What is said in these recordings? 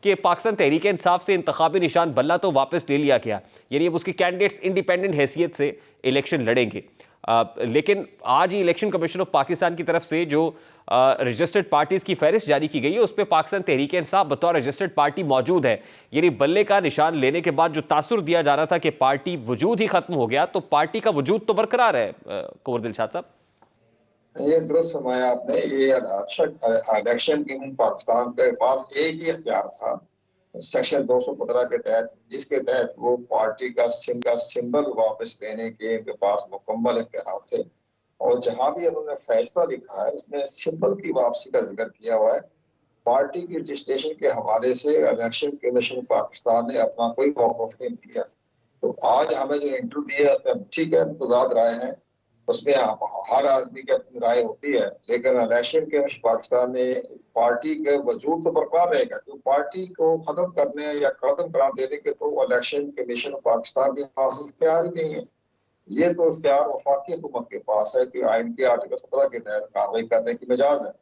कि पाकिस्तान तहरीक इंसाफ से इंतखाबी निशान बल्ला तो वापस ले लिया गया, यानी अब उसके कैंडिडेट्स इंडिपेंडेंट हैसियत से इलेक्शन लड़ेंगे। लेकिन आज ही इलेक्शन कमीशन ऑफ पाकिस्तान की तरफ से जो रजिस्टर्ड पार्टीज की फहरिस्त जारी की गई है, उस पर पाकिस्तान तहरीक इंसाफ बतौर रजिस्टर्ड पार्टी मौजूद है। यानी बल्ले का निशान लेने के बाद जो तासुर दिया जा रहा था कि पार्टी वजूद ही खत्म हो गया, तो पार्टी का वजूद तो बरकरार है। कुंवर दिलशाद साहब, ये दुरुस्त फरमाया आपने। ये इलेक्शन की पाकिस्तान के पास एक ही इख्तियार था सेक्शन 215 के तहत, जिसके तहत वो पार्टी का सिंबल वापस लेने के उनके पास मुकम्मल इख्तियार थे। और जहां भी उन्होंने फैसला लिखा है उसमें सिंबल की वापसी का जिक्र किया हुआ है। पार्टी की रजिस्ट्रेशन के हवाले से इलेक्शन कमीशन पाकिस्तान ने अपना कोई मौक़िफ़ नहीं दिया। तो आज हमें जो इंटरव्यू दिया उसमें ठीक है, मुतज़ाद राय है, उसमें हर आदमी की अपनी राय होती है, लेकिन इलेक्शन कमीशन पाकिस्तान ने पार्टी के वजूद तो बरकरार रहेगा, क्योंकि पार्टी को खत्म करने या खत्म करार देने के तो इलेक्शन कमीशन पाकिस्तान के पास इख्तियार ही नहीं है। ये तो इख्तियार वफाकी हुकूमत के पास है कि आइन के आर्टिकल 17 के तहत कार्रवाई करने की मिजाज है,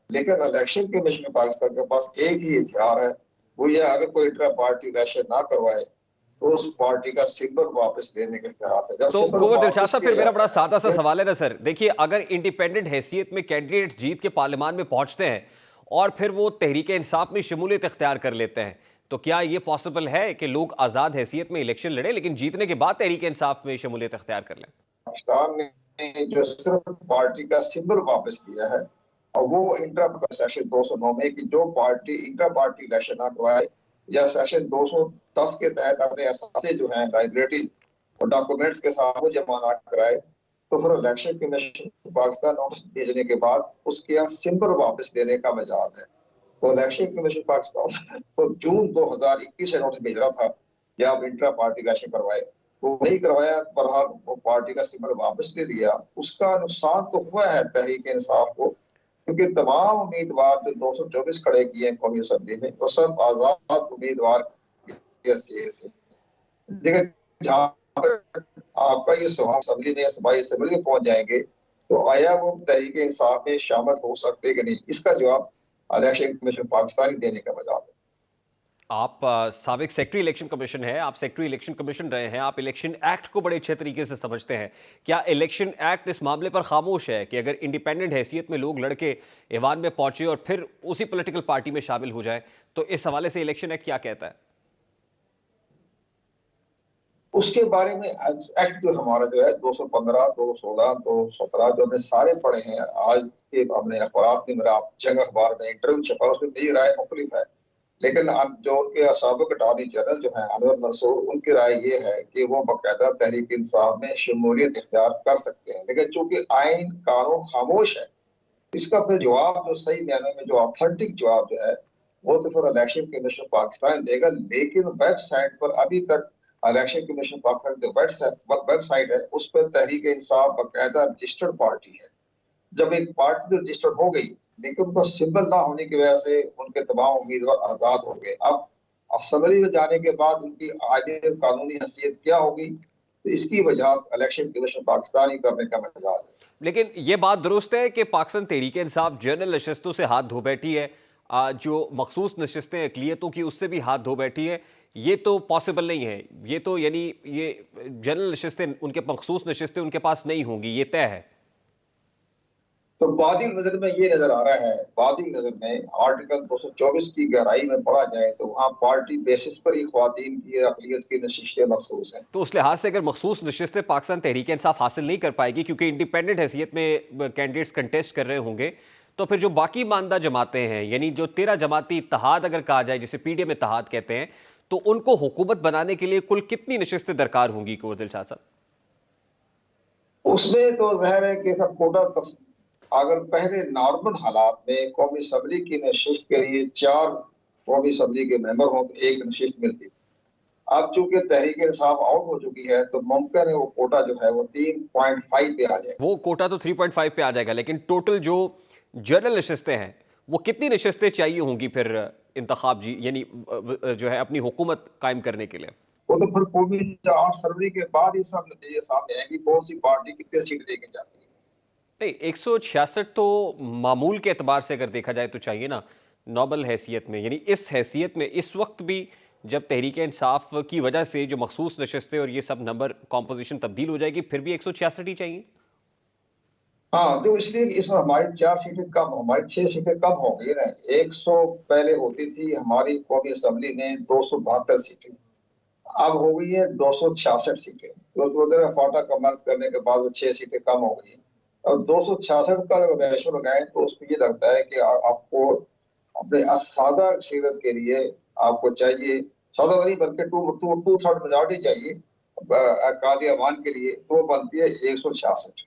लेकिन इलेक्शन कमीशन पाकिस्तान के पास एक ही इख्तियार है, वो ये अगर कोई इंटर पार्टी इलेक्शन ना करवाए तो उस पार्टी का सिंबल वापस लेने के इख्तियार है। तो कुंवर दिलशाद साहब, फिर मेरा बड़ा सादा सा सवाल है ना सर, देखिए अगर इंडिपेंडेंट हैसियत में कैंडिडेट जीत के पार्लियामान में पहुंचते हैं और फिर वो तहरीक इंसाफ में शमूलियत इख्तियार कर लेते हैं, तो क्या ये पॉसिबल है कि लोग आज़ाद हैसियत में इलेक्शन लड़े लेकिन जीतने के बाद तहरीक इंसाफ में शमूलियत इख्तियार कर लें? पाकिस्तान ने जो सिर्फ पार्टी का सिंबल वापस लिया है, और वो इंटर सेक्शन 209 में कि जो पार्टी इंटर पार्टी इलेक्शन ना करवाए या सेक्शन 210 के तहत अपने असासे जो है लाइब्रेरीज और डॉक्यूमेंट्स के साथ वो जमा ना कराए, तो फिर इलेक्शन कमीशन पाकिस्तान नोटिस भेजने के बाद उसके यहाँ सिंबल वापस देने का मिजाज है। तो इलेक्शन कमीशन पाकिस्तान तो जून 2021 से नोटिस भेज रहा था कि आप इंटर पार्टी इलेक्शन करवाए, वो नहीं करवाया। बहरहाल वो पार्टी का सिंबल वापस ले लिया। उसका नुकसान तो हुआ है तहरीक इंसाफ को, क्योंकि तमाम उम्मीदवार जो 224 खड़े किए हैं कौमी असम्बली में, वो सब आजाद उम्मीदवार से। लेकिन जहाँ आपका ये सवाल असेंबली में सूबाई असेंबली में पहुंच जाएंगे, तो आया वो तहरीक इंसाफ में शामिल हो सकते कि नहीं, इसका जवाब इलेक्शन कमीशन पाकिस्तान ही देने का मजाल है। आप साबिक सेक्रेटरी इलेक्शन कमीशन है, आप सेक्रेटरी इलेक्शन कमीशन रहे हैं, आप इलेक्शन एक्ट को बड़े अच्छे तरीके से समझते हैं। क्या इलेक्शन एक्ट इस मामले पर खामोश है कि अगर इंडिपेंडेंट हैसियत में लोग लड़के ऐवान में पहुंचे और फिर उसी पॉलिटिकल पार्टी में शामिल हो जाए, तो इस हवाले से इलेक्शन एक्ट क्या कहता है? उसके बारे में एक्ट जो हमारा जो है 215, 216, 217 जो हमने सारे पढ़े हैं, आज के हमने अखबार में, मेरा जंग अखबार में इंटरव्यू छपा, उसमें मेरी राय मुख्तलिफ है। लेकिन जो उनके साबिक अटॉर्नी जनरल जो है अनवर मंसूर, उनकी राय ये है कि वो बाकायदा तहरीक इंसाफ में शमूलियत इख्तियार कर सकते हैं, लेकिन चूंकि आइन कानून खामोश है, इसका फिर जवाब जो सही मायने में जो ऑथेंटिक जवाब जो है वो तो फिर इलेक्शन कमीशन पाकिस्तान देगा। लेकिन वेबसाइट पर अभी तक इलेक्शन कमीशन पाकिस्तान जो वेबसाइट है उस पर तहरीक इंसाफ बाकायदा रजिस्टर्ड पार्टी है। जब एक पार्टी तो रजिस्टर्ड हो गई, लेकिन उनका सिंबल ना होने की वजह से उनके तमाम उम्मीदवार आजाद हो गए। अब असेंबली में जाने के बाद उनकी आईनी कानूनी हैसियत क्या होगी, तो इसकी वजह इलेक्शन कमीशन पाकिस्तान ही करने का मजाज है। लेकिन यह बात दुरुस्त है कि पाकिस्तान तहरीक इंसाफ जनरल नशस्तों से हाथ धो बैठी है, जो मखसूस नशस्तें अक़लियतों की उससे भी हाथ धो बैठी है। ये तो पॉसिबल नहीं है, ये तो यानी ये जनरल नशस्तें, उनके मखसूस नशस्तें उनके पास नहीं होंगी, ये तय है। तो बादी नजर में ये नजर आ रहा है, बादी नजर में आर्टिकल 224 की गहराई में पढ़ा जाए तो वहाँ पार्टी बेसिस पर ही ख्वातीन की अक़लियत की नशिस्तें मखसूस हैं। तो उस लिहाज से अगर मखसूस नशिस्तें पाकिस्तान तहरीक इंसाफ हासिल नहीं कर पाएगी, क्योंकि इंडिपेंडेंट हैसियत में कैंडिडेट्स कंटेस्ट कर रहे होंगे, तो फिर जो बाकी मानदा जमातें हैं, यानी जो 13 जमाती इत्तेहाद अगर कहा जाए, जिसे पीडीएम इत्तेहाद कहते हैं, तो उनको हुकूमत बनाने के लिए कुल कितनी नशिस्तें दरकार होंगी कुंवर दिलशाद साहब? उसमें तो ज़ाहिर है कि सब कोटा, अगर पहले नॉर्मल हालात में कौमी असम्बली की नशिस्त के लिए 4 कौमी असम्बली के मेंबर हों तो 1 नशिस्त मिलती थी। अब चूंकि तहरीक इंसाफ आउट हो चुकी है तो मुमकिन है वो कोटा जो है वो 3.5 पे आ जाए। वो कोटा तो 3.5 पे आ जाएगा, लेकिन टोटल जो जनरल नशिस्तें हैं वो कितनी नशिस्तें चाहिए होंगी फिर इंतखाब जी, यानी जो है अपनी हुकूमत कायम करने के लिए? वो तो फिर कौमी 8 फरवरी के बाद ही सब नतीजे सामने आएंगे, कौन सी पार्टी कितने सीट लेके जाती है। नहीं, 166 तो मामूल के एतबार से अगर देखा जाए तो चाहिए ना, नोबल हैसियत में, यानी इस हैसियत में इस वक्त भी जब तहरीक इंसाफ की वजह से जो मखसूस नशस्तें और ये सब नंबर कॉम्पोजिशन तब्दील हो जाएगी, फिर भी 166 ही चाहिए? हाँ, तो इसलिए इसमें हमारी 4 सीटें कम, हमारी 6 सीटें कम हो गई ना। 100 पहले होती थी हमारी कौमी असेंबली में 272 सीटें, अब हो गई है 266 सीटें। तो उधर फाटा कमर्स करने के बाद वो 6 सीटें कम हो गई। और 266 का अगर रेशो लगाएं तो उसमें ये लगता है कि आपको अपने सादा सीरत के लिए आपको चाहिए, सादा नहीं बल्कि टू थर्ड मेजॉरिटी चाहिए कादी अवान के लिए, तो बनती है 166।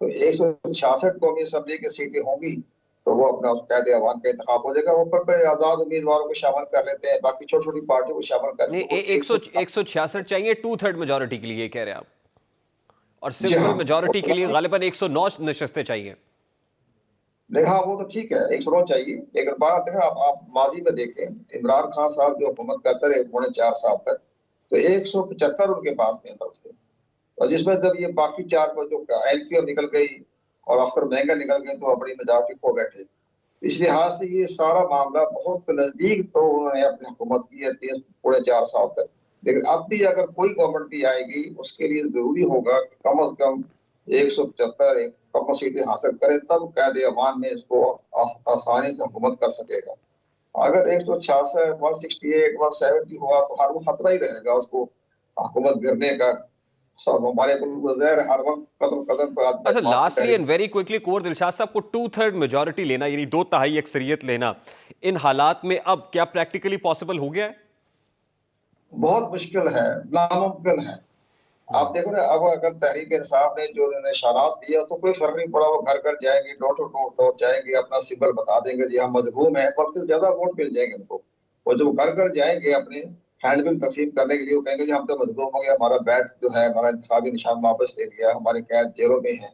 तो 166 कौमी असेंबली की सीटें होंगी तो वो अपना कायदे अवान का इंतखाब हो जाएगा। ऊपर पे आजाद उम्मीदवारों को शामिल कर लेते हैं, बाकी छोटी छोटी पार्टियों को शामिल नहीं, करके वो 166 चाहिए 2/3 मेजॉरिटी के लिए, कह रहे हैं आप, और जी हाँ। सिंपल मेजॉरिटी के लिए गालिबन 109 नशस्तें चाहिए। लेकिन हाँ, वो तो ठीक है 109 चाहिए, लेकिन बात देखें आप माजी में देखें, इमरान खान साहब जो हुकूमत करते रहे 4.5 साल तक, तो 175 उनके पास मेंबर्स थे। और जिसमें जब ये बाकी 4 को जो एलपीओ निकल गई और अख्तर महंगा निकल गए तो अपनी मेजॉरिटी खो बैठे। इस लिहाज से ये सारा मामला बहुत नजदीक तो उन्होंने अपनी हुकूमत की है 3.5 साल तक। लेकिन अब भी अगर कोई गवर्नमेंट भी आएगी उसके लिए जरूरी होगा कि कम से कम 175 कम सीटें हासिल करे, तब कायदे अमान में इसको आसानी से हुकूमत कर सकेगा। अगर 166 168 170 हुआ तो हर वो खतरा ही रहेगा उसको हुकूमत गिरने का। सब हमारे हर वक्त कदम कदम पर अच्छा, लास्टली आदमी एंड वेरी क्विकली, कुंवर दिलशाद साहब को 2/3 मेजॉरिटी लेना, यानी 2/3 अक्सरियत लेना, इन हालात में अब क्या प्रैक्टिकली पॉसिबल हो गया है? बहुत मुश्किल है, नामुमकिन है। आप देखो ना, अब अगर तहरीक इंसाफ ने जो निशानात दिए तो कोई फर्क नहीं पड़ा, वो घर घर जाएंगे, डोर टू डोर जाएंगे, अपना सिंबल बता देंगे जी हम मजलूम है, बल्कि ज्यादा वोट मिल जाएंगे उनको। वो जो घर घर जाएंगे अपने हैंडबिल तकसीम करने के लिए, वो कहेंगे जी हम तो मजलूम हो गए, हमारा बैट जो है, हमारा इंतखाबी निशान वापस ले लिया, हमारे कैद जेलों में है।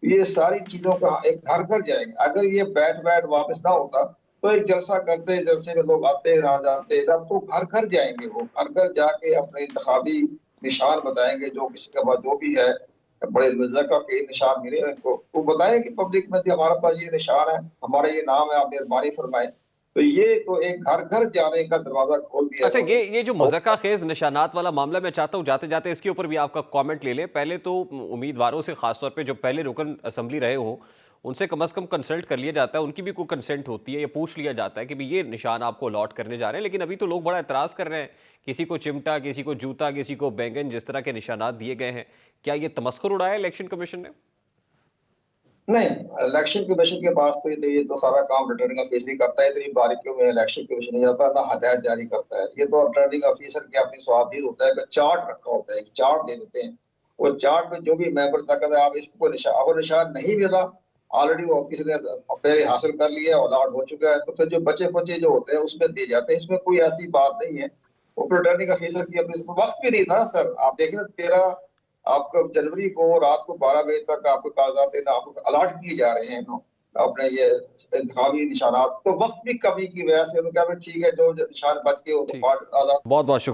ये सारी चीजों का एक घर घर जाएंगे। अगर ये बैट बैट वापस ना होता तो एक जलसा करते, जलसे में लोग आते रह जाते, अब तो घर घर जाएंगे, वो घर घर जाके अपने इंतखाबी निशान बताएंगे, जो किसी के पास जो भी है बड़े मुजक्का के निशान मिले इनको, वो बताएं कि पब्लिक में हमारे पास ये निशान है, हमारा ये नाम है, आप मेहरबानी फरमाएं। तो ये तो एक घर घर जाने का दरवाजा खोल दिया अच्छा, ये जो मुज़क्का खेज निशानात वाला मामला, मैं चाहता हूँ जाते जाते इसके ऊपर भी आपका कमेंट ले लें। पहले तो उम्मीदवारों से, खासतौर पे जो पहले रुकन असेंबली रहे हों, उनसे कम से कम कंसल्ट कर लिया जाता है, उनकी भी कोई कंसेंट होती है, या पूछ लिया जाता है कि भाई ये निशान आपको अलॉट करने जा रहे हैं। लेकिन अभी तो लोग बड़ा एतराज़ कर रहे हैं, किसी को चिमटा, किसी को जूता, किसी को बैंगन, जिस तरह के निशानात दिए गए हैं। क्या ये तमस्खुर उड़ाया इलेक्शन कमीशन ने? नहीं, इलेक्शन कमीशन के पास तो ये तो सारा काम रिटर्निंग ऑफिसर ही करता है, इतनी बारीकियों में इलेक्शन कमीशन नहीं जाता, ना हदायत जारी करता है। ये तो रिटर्निंग ऑफिसर की अपनी स्वाधीन होता है कि चार्ट रखा होता है, एक चार्ट दे देते हैं, वो चार्ट में जो भी मेंबर तक है आप इसको निशान, अगर निशान नहीं मिला, ऑलरेडी वो किसी ने पहले हासिल कर लिया, अलॉट हो चुका है, तो फिर जो बचे खुचे जो होते हैं उसमें दिए जाते हैं। इसमें कोई ऐसी बात नहीं है। वो रिटर्निंग ऑफिसर की अपनी वक्त भी नहीं था सर। आप देख रहे 13 आपको जनवरी को रात को 12 बजे तक आपको कागजात आपको अलॉट किए जा रहे हैं अपने ये इंतखाबी निशानात। तो वक्त भी कमी की वजह से उन्होंने कहा ठीक है, जो निशान बच गए वो तो ठीक, आजाद। बहुत बहुत शुक्रिया।